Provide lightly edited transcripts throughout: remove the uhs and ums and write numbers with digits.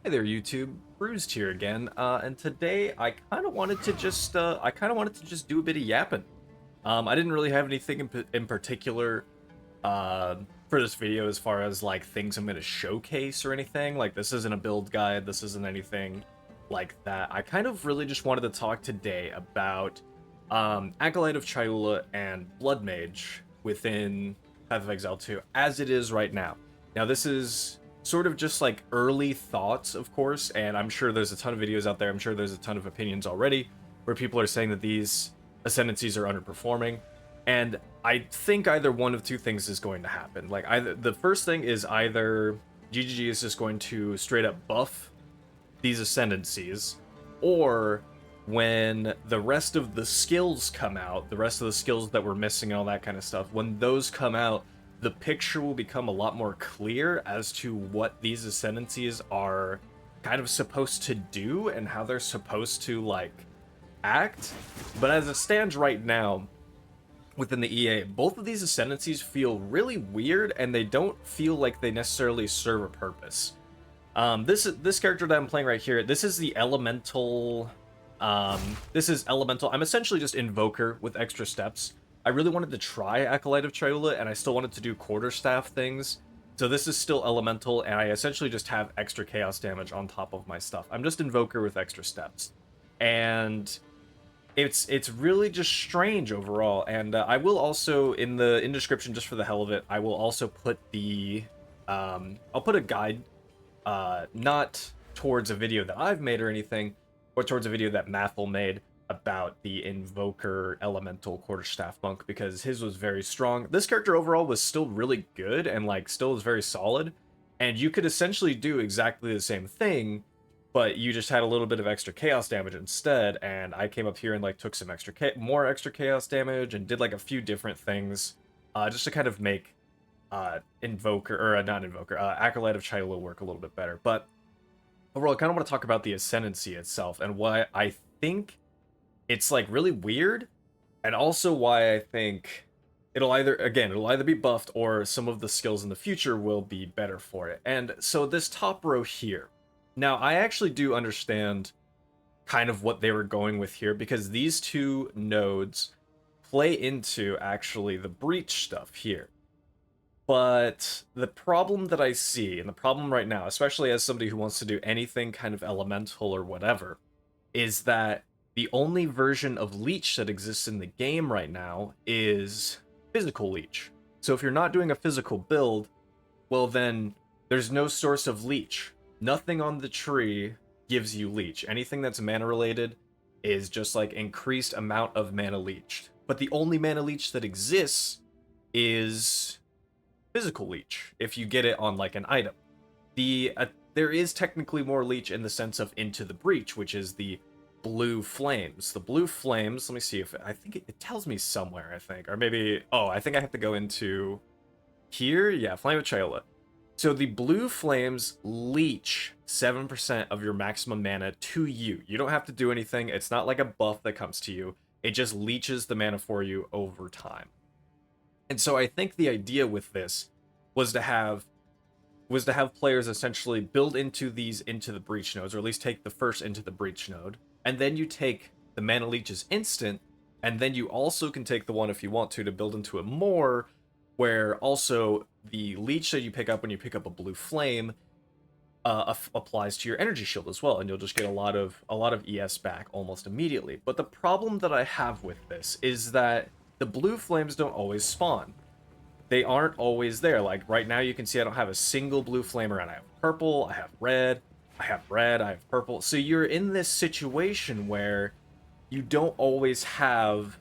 Hey there, YouTube. Bruised here again, and today I kind of wanted to just do a bit of yapping. I didn't really have anything in particular uh, for this video as far as like things I'm gonna showcase or anything. Like this isn't a build guide. This isn't anything like that. I kind of really just wanted to talk today about Acolyte of Chayula and Blood Mage within Path of Exile 2 as it is right now. Now this is sort of just like early thoughts, of course, and I'm sure there's a ton of videos out there. I'm sure there's a ton of opinions already where people are saying that these ascendancies are underperforming. And I think either one of two things is going to happen. Like either the first thing is either GGG is just going to straight up buff these ascendancies, or when the rest of the skills come out, the rest of the skills that we're missing and all that kind of stuff, when those come out, the picture will become a lot more clear as to what these ascendancies are kind of supposed to do and how they're supposed to like act. But as it stands right now within the EA, both of these ascendancies feel really weird and they don't feel like they necessarily serve a purpose. This character that I'm playing right here, this is the elemental. This is elemental. I'm essentially just invoker with extra steps. I really wanted to try Acolyte of Chayula, and I still wanted to do quarterstaff things. So this is still elemental, and I essentially just have extra chaos damage on top of my stuff. I'm just invoker with extra steps, and it's really just strange overall. And I will also in description, just for the hell of it, I will also put the I'll put a guide, not towards a video that I've made or anything, or towards a video that Mathel made about the Invoker Elemental Quarterstaff Monk, because his was very strong. This character overall was still really good and like still is very solid, and you could essentially do exactly the same thing, but you just had a little bit of extra chaos damage instead. And I came up here and like took some more extra chaos damage and did like a few different things, just to kind of make Invoker, or not Invoker, Acolyte of Chayula work a little bit better. But overall, I kind of want to talk about the Ascendancy itself and why I think it's like really weird, and also why I think it'll either be buffed or some of the skills in the future will be better for it. And so this top row here, now I actually do understand kind of what they were going with here, because these two nodes play into actually the breach stuff here. But the problem that I see, and the problem right now, especially as somebody who wants to do anything kind of elemental or whatever, is that the only version of leech that exists in the game right now is physical leech. So if you're not doing a physical build, well then there's no source of leech. Nothing on the tree gives you leech. Anything that's mana related is just like increased amount of mana leached. But the only mana leech that exists is physical leech if you get it on like an item. There is technically more leech in the sense of Into the Breach, which is the blue flames. The blue flames, let me see if I think it tells me somewhere, I think. Or maybe, oh, I think I have to go into here. Yeah, Flame of Chayula. So the blue flames leech 7% of your maximum mana to you. You don't have to do anything. It's not like a buff that comes to you. It just leeches the mana for you over time. And so I think the idea with this was to have players essentially build into these Into the Breach nodes, or at least take the first Into the Breach node, and then you take the Mana Leech's instant, and then you also can take the one, if you want to build into it more, where also the leech that you pick up when you pick up a blue flame applies to your energy shield as well, and you'll just get a lot of ES back almost immediately. But the problem that I have with this is that the blue flames don't always spawn. They aren't always there. Like right now you can see I don't have a single blue flame around. I have purple, I have red, I have purple. So you're in this situation where you don't always have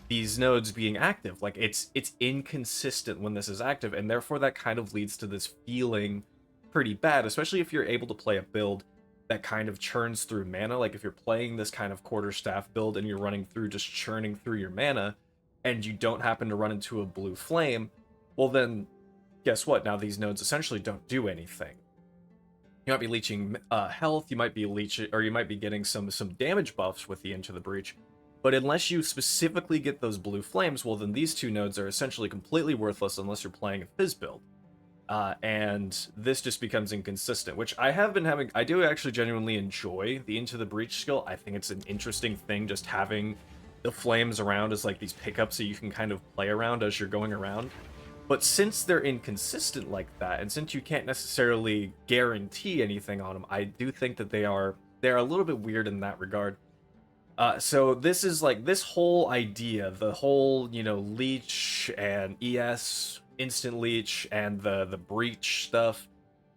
these nodes being active. Like it's inconsistent when this is active, and therefore that kind of leads to this feeling pretty bad, especially if you're able to play a build that kind of churns through mana. Like if you're playing this kind of quarterstaff build and you're running through, just churning through your mana, and you don't happen to run into a blue flame, well then, guess what? Now these nodes essentially don't do anything. You might be leeching health, you might be leeching, or you might be getting some damage buffs with the Into the Breach, but unless you specifically get those blue flames, well then these two nodes are essentially completely worthless unless you're playing a fizz build. and this just becomes inconsistent, which I have been having. I do actually genuinely enjoy the Into the Breach skill. I think it's an interesting thing, just having the flames around as like these pickups that you can kind of play around as you're going around. But since they're inconsistent like that, and since you can't necessarily guarantee anything on them, I do think that they're a little bit weird in that regard. So this is like this whole idea, the whole, leech and ES instant leech and the breach stuff.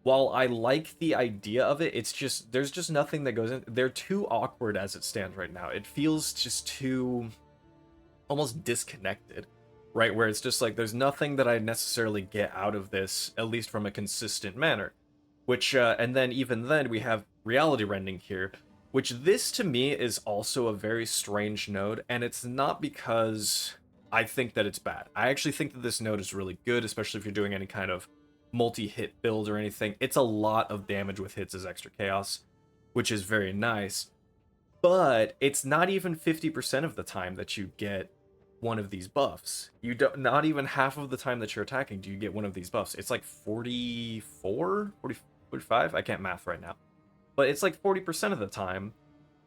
While I like the idea of it, it's just there's just nothing that goes in. They're too awkward as it stands right now. It feels just too almost disconnected, right? Where it's just like there's nothing that I necessarily get out of this, at least from a consistent manner. Which and then even then we have reality rending here, which this to me is also a very strange node, and it's not because I think that it's bad. I actually think that this node is really good, especially if you're doing any kind of multi-hit build or anything. It's a lot of damage with hits as extra chaos, which is very nice. But it's not even 50% of the time that you get one of these buffs. You don't, not even half of the time that you're attacking do you get one of these buffs. It's like 44, 40, 45? I can't math right now. But it's like 40% of the time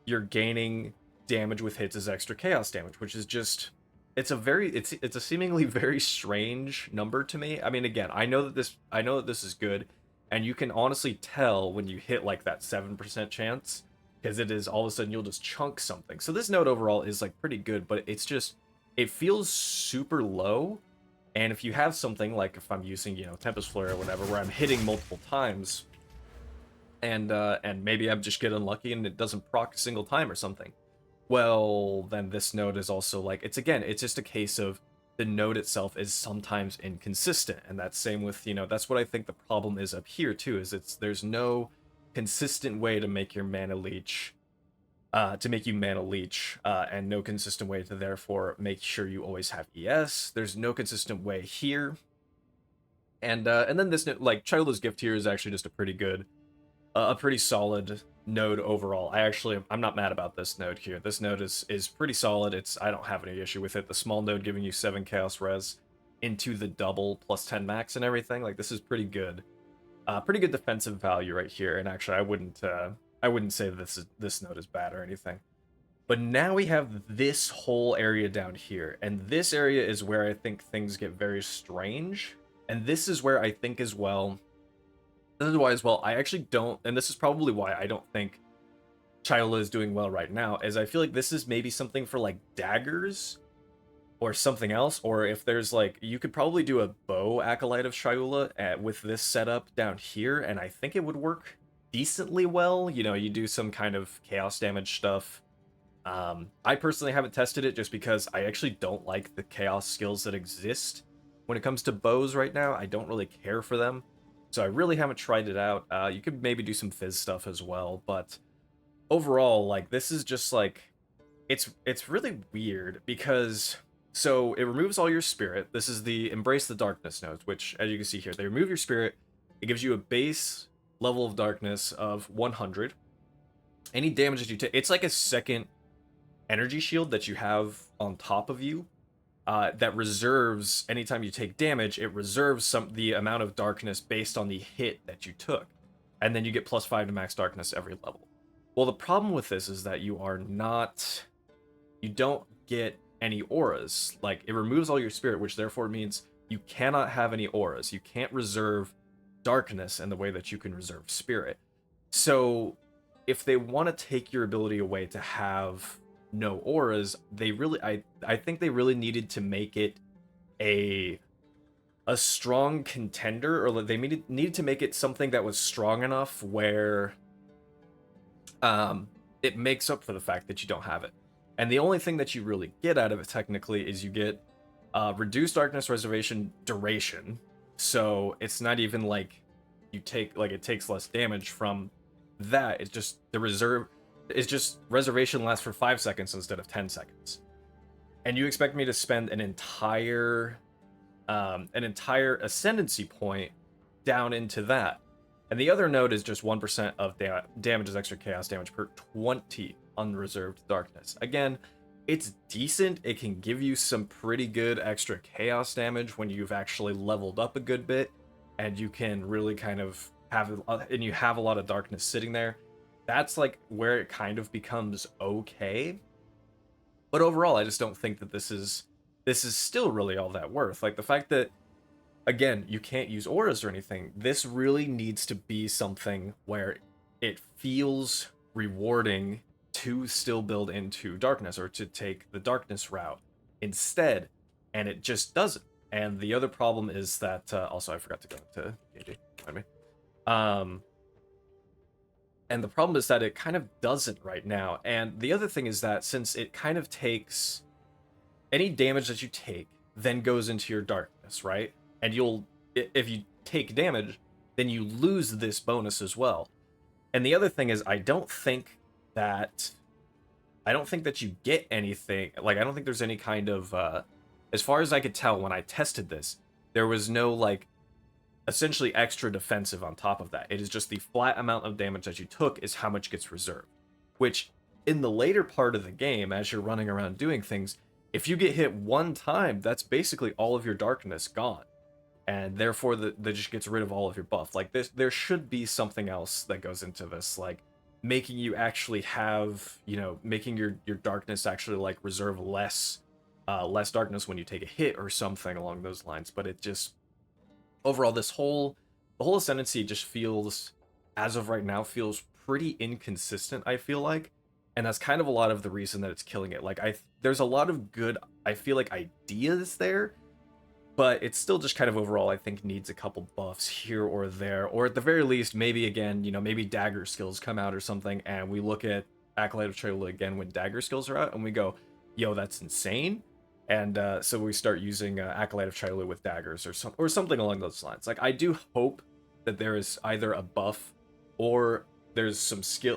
you're gaining damage with hits as extra chaos damage, which is just it's a seemingly very strange number to me. I mean, again, I know that this is good, and you can honestly tell when you hit like that 7% chance, because it is all of a sudden you'll just chunk something. So this node overall is like pretty good, but it's just it feels super low. And if you have something like if I'm using, Tempest Flare or whatever, where I'm hitting multiple times, and maybe I'm just get unlucky and it doesn't proc a single time or something, well, then this node is also like it's just a case of the node itself is sometimes inconsistent, and that's same with that's what I think the problem is up here too, is there's no consistent way to make your mana leech to make you mana leech, and no consistent way to therefore make sure you always have ES. There's no consistent way here, and then this like Chayula's Gift here is actually just a pretty solid node overall. I'm not mad about this node here. This node is pretty solid. I don't have any issue with it. The small node giving you 7 chaos res into the double plus 10 max and everything, like this is pretty good. Pretty good defensive value right here. And actually I wouldn't say this node is bad or anything. But now we have this whole area down here, and this area is where I think things get very strange. And this is where I think as well this is why as well I actually don't, and this is probably why I don't think Chayula is doing well right now, is I feel like this is maybe something for like daggers or something else, or if there's like, you could probably do a bow Acolyte of Chayula with this setup down here, and I think it would work decently well. You do some kind of chaos damage stuff. I personally haven't tested it just because I actually don't like the chaos skills that exist when it comes to bows right now. I don't really care for them. So I really haven't tried it out. You could maybe do some fizz stuff as well, but overall, like this is just like it's really weird because so it removes all your spirit. This is the Embrace the Darkness nodes, which as you can see here, they remove your spirit. It gives you a base level of darkness of 100. Any damage that you take, it's like a second energy shield that you have on top of you. That reserves anytime you take damage, it reserves the amount of darkness based on the hit that you took, and then you get +5 to max darkness every level. Well, the problem with this is that you don't get any auras. Like it removes all your spirit, which therefore means you cannot have any auras. You can't reserve darkness in the way that you can reserve spirit. So if they want to take your ability away to have no auras, I think they really needed to make it a strong contender, or they needed to make it something that was strong enough where it makes up for the fact that you don't have it. And the only thing that you really get out of it technically is you get reduced darkness reservation duration. So it's not even like you take, like it takes less damage from that. It's just reservation lasts for 5 seconds instead of 10 seconds. And you expect me to spend an entire ascendancy point down into that. And the other node is just 1% of damage as extra chaos damage per 20 unreserved darkness. Again, it's decent. It can give you some pretty good extra chaos damage when you've actually leveled up a good bit. and you can really kind of have, and you have a lot of darkness sitting there, that's like where it kind of becomes okay. But overall, I just don't think that this is still really all that worth. Like the fact that, again, you can't use auras or anything. This really needs to be something where it feels rewarding to still build into darkness or to take the darkness route instead, and it just doesn't. And the other problem is that also I forgot to go to AJ. Mind me. Um, and the problem is that it kind of doesn't right now. And the other thing is that since it kind of takes any damage that you take, then goes into your darkness, right? And if you take damage, then you lose this bonus as well. And the other thing is, that I don't think that you get anything. Like, I don't think there's any kind of, as far as I could tell when I tested this, there was no like essentially extra defensive on top of that. It is just the flat amount of damage that you took is how much gets reserved. Which in the later part of the game, as you're running around doing things, if you get hit one time, that's basically all of your darkness gone. And therefore that just gets rid of all of your buff. Like this, there should be something else that goes into this, like making you actually have, making your darkness actually like reserve less darkness when you take a hit or something along those lines. But it just overall, the whole ascendancy just feels, as of right now, feels pretty inconsistent, I feel like. And that's kind of a lot of the reason that it's killing it. Like there's a lot of good, I feel like, ideas there, but it's still just kind of overall, I think, needs a couple buffs here or there, or at the very least, maybe again, maybe dagger skills come out or something, and we look at Acolyte of Chayula again when dagger skills are out, and we go, yo, that's insane. And so we start using Acolyte of Chayula with daggers or something along those lines. Like I do hope that there is either a buff or there's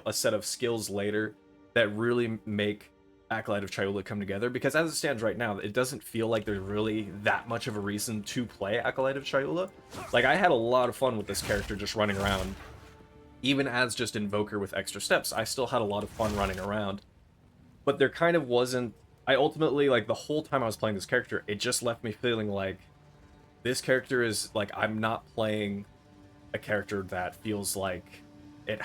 a set of skills later that really make Acolyte of Chayula come together, because as it stands right now, it doesn't feel like there's really that much of a reason to play Acolyte of Chayula. Like I had a lot of fun with this character just running around, even as just Invoker with extra steps. I still had a lot of fun running around, but there kind of wasn't. I ultimately, like the whole time I was playing this character, it just left me feeling like this character is like, I'm not playing a character that feels like it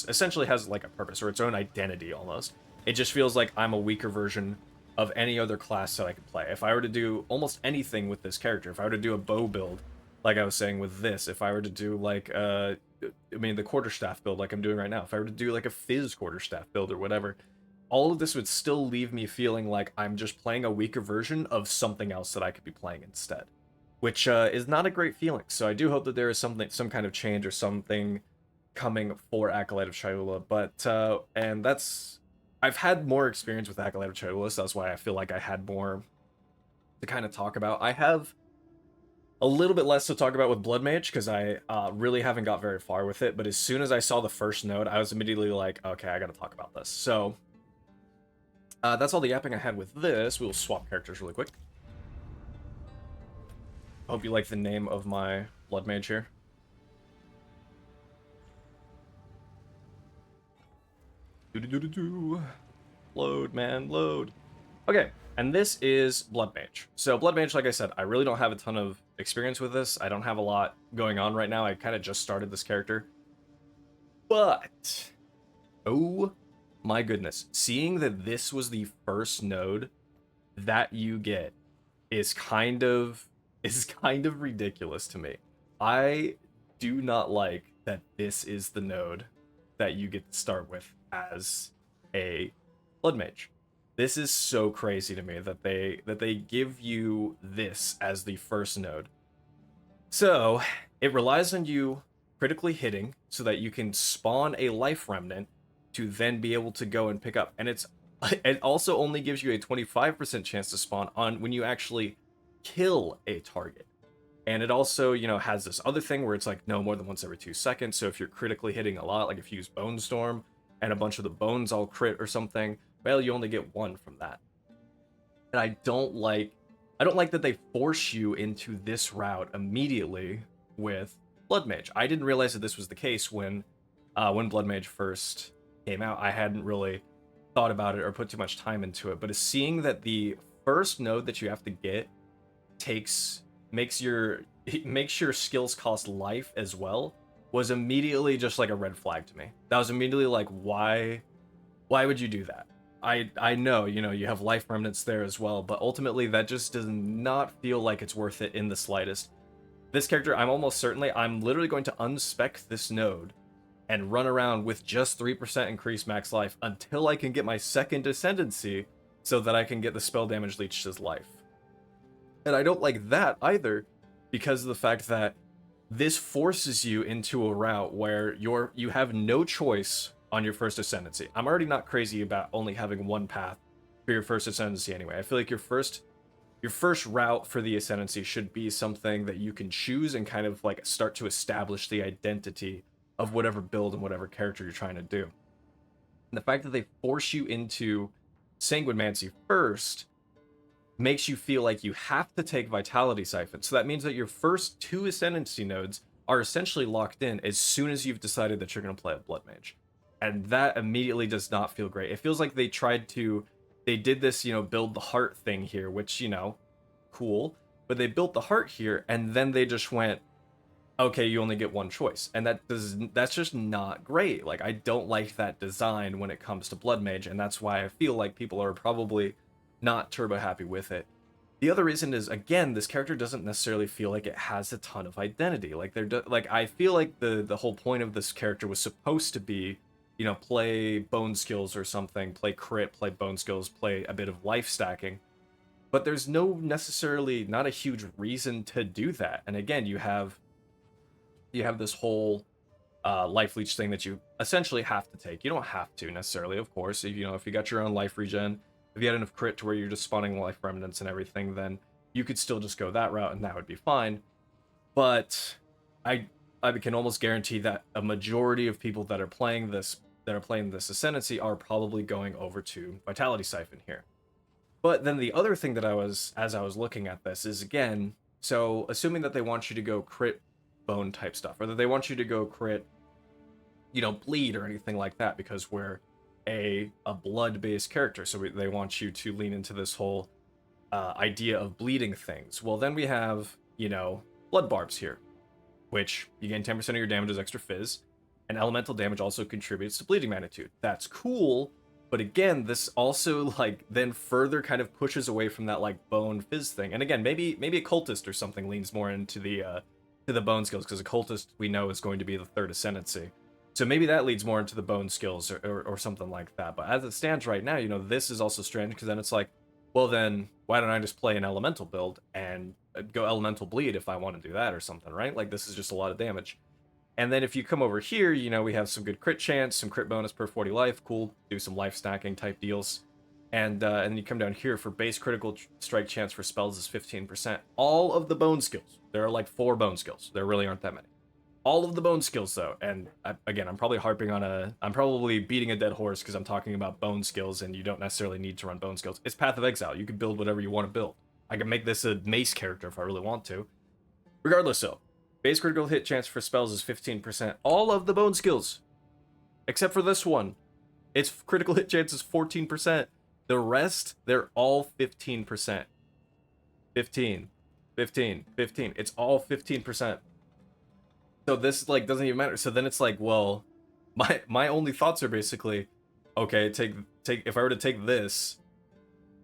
essentially has like a purpose or its own identity almost. It just feels like I'm a weaker version of any other class that I could play. If I were to do almost anything with this character, if I were to do a bow build, like I was saying with this, if I were to do like, the quarterstaff build like I'm doing right now, if I were to do like a Fizz quarterstaff build or whatever, all of this would still leave me feeling like I'm just playing a weaker version of something else that I could be playing instead, which is not a great feeling. So I do hope that there is some kind of change or something coming for Acolyte of Chayula, but and I've had more experience with Acolyte of Chayula, so that's why I feel like I had more to kind of talk about. I have a little bit less to talk about with Blood Mage, because I really haven't got very far with it, but as soon as I saw the first node, I was immediately like, okay, I gotta talk about this. So that's all the yapping I had with this. We'll swap characters really quick. Hope you like the name of my Blood Mage here. Load, man, load. Okay, and this is Blood Mage. So Blood Mage, like I said, I really don't have a ton of experience with this. I don't have a lot going on right now. I kind of just started this character. But, oh my goodness, seeing that this was the first node that you get is kind of ridiculous to me. I do not like that this is the node that you get to start with as a Blood Mage. This is so crazy to me that they give you this as the first node. So it relies on you critically hitting so that you can spawn a life remnant to then be able to go and pick up. And it also only gives you a 25% chance to spawn on when you actually kill a target. And it also, has this other thing where it's like no more than once every 2 seconds. So if you're critically hitting a lot, like if you use Bone Storm and a bunch of the bones all crit or something, well, you only get 1 from that. And I don't like that they force you into this route immediately with Blood Mage. I didn't realize that this was the case when Blood Mage first came out. I hadn't really thought about it or put too much time into it, but seeing that the first node that you have to get takes it makes your skills cost life as well, was immediately just like a red flag to me. That was immediately like, why would you do that? I know, you know, you have life remnants there as well, but ultimately that just does not feel like it's worth it in the slightest. This character, I'm literally going to unspec this node and run around with just 3% increased max life until I can get my second Ascendancy so that I can get the spell damage leech as life. And I don't like that either, because of the fact that this forces you into a route where you have no choice on your first Ascendancy. I'm already not crazy about only having one path for your first Ascendancy anyway. I feel like your first route for the Ascendancy should be something that you can choose and kind of like start to establish the identity of whatever build and whatever character you're trying to do. And the fact that they force you into Sanguinemancy first makes you feel like you have to take Vitality Siphon. So that means that your first two Ascendancy nodes are essentially locked in as soon as you've decided that you're going to play a Blood Mage. And that immediately does not feel great. It feels like they did this, you know, build the heart thing here, which, you know, cool. But they built the heart here, and then they just went, okay, you only get one choice. And that's just not great. Like, I don't like that design when it comes to Blood Mage, and that's why I feel like people are probably not turbo happy with it. The other reason is, again, this character doesn't necessarily feel like it has a ton of identity. Like, I feel like the whole point of this character was supposed to be, you know, play bone skills or something, play crit, play bone skills, play a bit of life stacking. But there's not a huge reason to do that. And again, you have this whole life leech thing that you essentially have to take. You don't have to necessarily, of course. If you got your own life regen, if you had enough crit to where you're just spawning life remnants and everything, then you could still just go that route and that would be fine. But I can almost guarantee that a majority of people that are playing this Ascendancy are probably going over to Vitality Siphon here. But then the other thing that as I was looking at this is, again, so assuming that they want you to go crit bone type stuff, or that they want you to go crit, you know, bleed or anything like that, because we're a blood based character, so they want you to lean into this whole idea of bleeding things. Well, then we have, you know, blood barbs here, which you gain 10% of your damage as extra fizz, and elemental damage also contributes to bleeding magnitude. That's cool, but again, this also like then further kind of pushes away from that like bone fizz thing. And again, maybe a cultist or something leans more into the to the bone skills, because a cultist we know is going to be the third Ascendancy. So maybe that leads more into the bone skills or something like that. But as it stands right now, you know, this is also strange, because then it's like, well, then why don't I just play an elemental build and go elemental bleed if I want to do that or something, right? Like, this is just a lot of damage. And then if you come over here, you know, we have some good crit chance, some crit bonus per 40 life, cool, do some life stacking type deals. And you come down here for base critical strike chance for spells is 15%. All of the bone skills, there are like 4 bone skills, there really aren't that many. All of the bone skills though, and again, I'm probably beating a dead horse because I'm talking about bone skills and you don't necessarily need to run bone skills. It's Path of Exile, you can build whatever you want to build. I can make this a mace character if I really want to. Regardless though, base critical hit chance for spells is 15%. All of the bone skills, except for this one, its critical hit chance is 14%. The rest, they're all 15%. 15, 15, 15. It's all 15%. So this like doesn't even matter. So then it's like, well, my only thoughts are basically, okay, take if I were to take this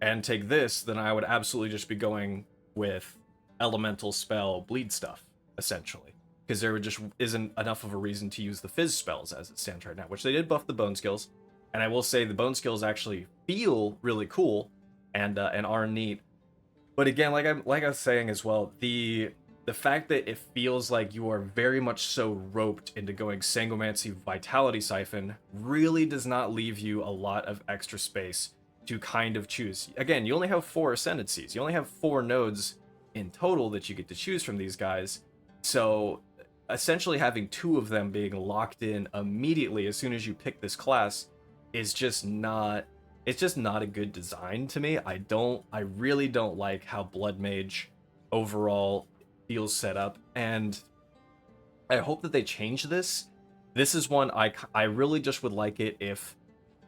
and take this, then I would absolutely just be going with elemental spell bleed stuff, essentially. Because there just isn't enough of a reason to use the fizz spells as it stands right now, which they did buff the bone skills. And I will say the bone skills actually feel really cool and are neat. But again, like I was saying as well, the fact that it feels like you are very much so roped into going Sanguinemancy Vitality Siphon really does not leave you a lot of extra space to kind of choose. Again, you only have 4 Ascendancies. You only have 4 nodes in total that you get to choose from these guys. So essentially having 2 of them being locked in immediately as soon as you pick this class is just not... It's just not a good design to me. I really don't like how Blood Mage overall feels set up, and I hope that they change this. This is one I really just would like it if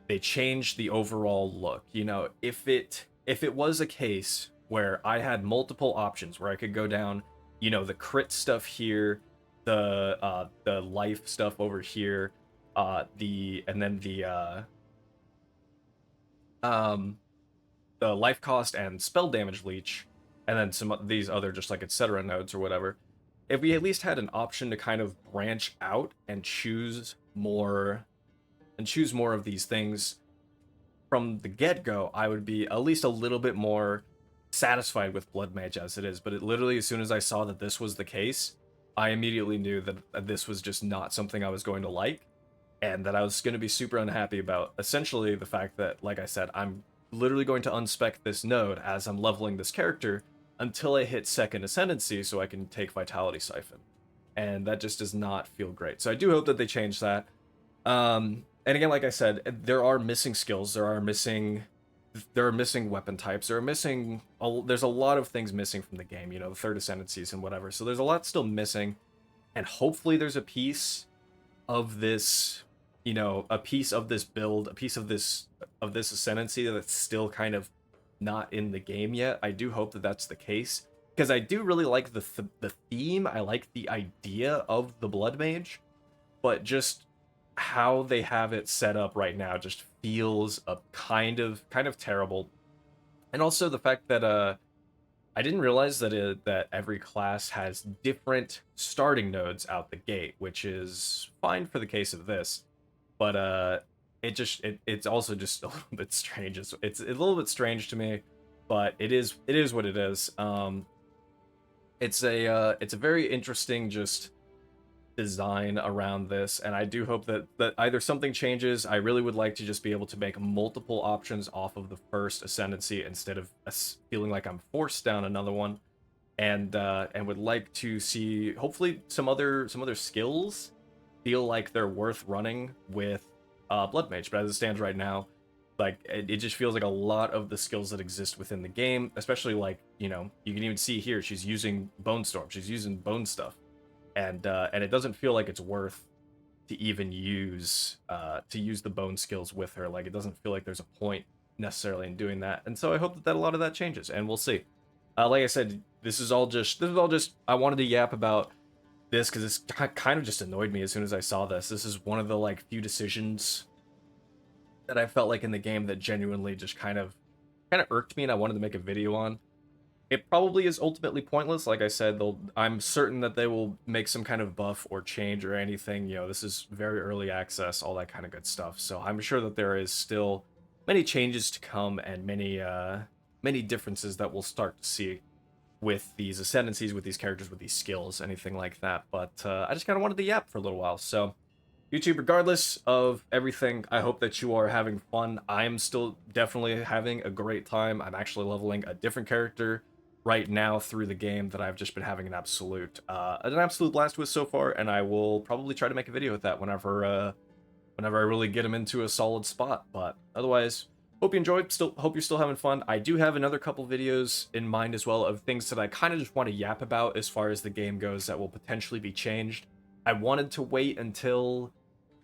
they change the overall look. You know, if it was a case where I had multiple options where I could go down you know, the crit stuff here, the life stuff over here, and then um the life cost and spell damage leech, and then some of these other just like etc nodes or whatever. If we at least had an option to kind of branch out and choose more of these things from the get-go, I would be at least a little bit more satisfied with Blood Mage as it is. But it literally, as soon as I saw that this was the case, I immediately knew that this was just not something I was going to like, and that I was going to be super unhappy about. Essentially, the fact that, like I said, I'm literally going to unspec this node as I'm leveling this character until I hit second Ascendancy so I can take Vitality Siphon. And that just does not feel great. So I do hope that they change that. And again, like I said, there are missing skills. There are missing weapon types. There's a lot of things missing from the game. You know, the third Ascendancies and whatever. So there's a lot still missing, and hopefully there's a piece of this, you know, a piece of this build, a piece of this Ascendancy that's still kind of not in the game yet. I do hope that that's the case, because I do really like the theme. I like the idea of the Blood Mage, but just how they have it set up right now just feels a kind of terrible. And also the fact that I didn't realize that every class has different starting nodes out the gate, which is fine for the case of this, but it's also just a little bit strange. It's a little bit strange to me, but it is what it is. It's a very interesting just design around this, and I do hope that either something changes. I really would like to just be able to make multiple options off of the first Ascendancy instead of feeling like I'm forced down another one, and would like to see hopefully some other skills feel like they're worth running with Blood Mage. But as it stands right now, like it just feels like a lot of the skills that exist within the game, especially like, you know, you can even see here she's using Bone Storm, she's using bone stuff, and it doesn't feel like it's worth to even use the bone skills with her. Like, it doesn't feel like there's a point necessarily in doing that, and so I hope that a lot of that changes, and we'll see. Like I said, this is all just I wanted to yap about this because this kind of just annoyed me as soon as I saw this. This is one of the like few decisions that I felt like in the game that genuinely just kind of irked me, and I wanted to make a video on. It probably is ultimately pointless. Like I said, I'm certain that they will make some kind of buff or change or anything. You know, this is very early access, all that kind of good stuff. So I'm sure that there is still many changes to come, and many differences that we'll start to see with these ascendancies, with these characters, with these skills, anything like that. But I just kind of wanted to yap for a little while. So YouTube, regardless of everything, I hope that you are having fun. I'm still definitely having a great time. I'm actually leveling a different character right now through the game that I've just been having an absolute blast with so far, and I will probably try to make a video with that whenever I really get him into a solid spot. But otherwise, hope you enjoyed. Hope you're still having fun. I do have another couple videos in mind as well of things that I kind of just want to yap about as far as the game goes that will potentially be changed. I wanted to wait until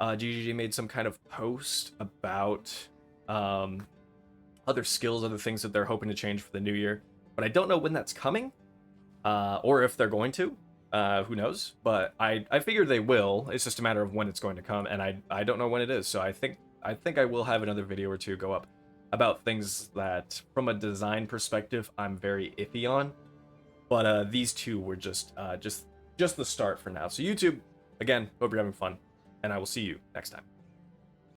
GGG made some kind of post about other skills, other things that they're hoping to change for the new year. But I don't know when that's coming, or if they're going to. Who knows? But I figure they will. It's just a matter of when it's going to come, and I don't know when it is. So I think I will have another video or two go up about things that, from a design perspective, I'm very iffy on. But these two were just the start for now. So YouTube, again, hope you're having fun, and I will see you next time.